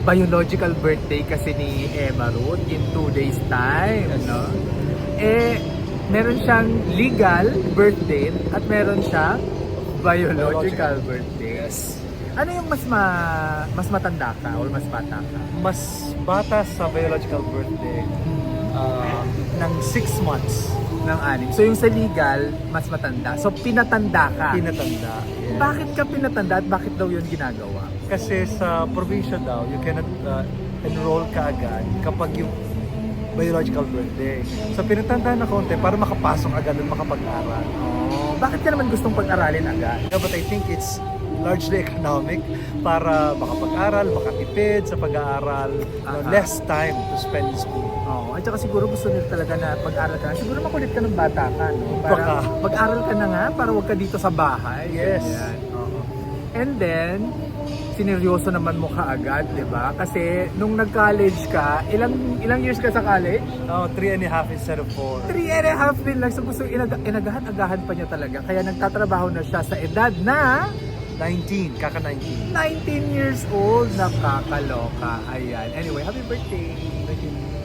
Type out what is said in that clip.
biological birthday kasi ni Emma Ruth in 2 days time, no? Meron siyang legal birthday at meron siyang biological birthday. Yes. Ano yung mas matanda ka or mas bata ka? Mas bata sa biological birthday ng 6 months. Ng 6. So yung sa legal, mas matanda. So pinatanda ka. Pinatanda. Yeah. Bakit ka pinatanda at bakit daw yun ginagawa? Kasi sa probinsya daw, you cannot enroll ka agad kapag yung biological birthday. So pinatanda na konti para makapasok agad at makapag-aral. Oh, bakit ka naman gustong pag-aralin agad? Yeah, but I think it's largely economic para makapag-aral, makatipid sa pag-aaral, less time to spend in school. Oo, at saka siguro gusto nila talaga na pag-aral ka. Siguro makulit ka ng bata ka, no? Para Baka. mag-aral ka na nga, para wag ka dito sa bahay. Yes. Ganyan. Oo. And then, sineryoso naman mo kaagad, di ba? Kasi nung nag-college ka, ilang years ka sa college? 3.5 instead of 4. 3.5 din lang. So gusto inagahan-agahan pa niya talaga. Kaya nagtatrabaho na siya sa edad na 19, kaka 19. 19 years old. Nakakaloka. Ayan. Anyway, happy birthday. Thank you.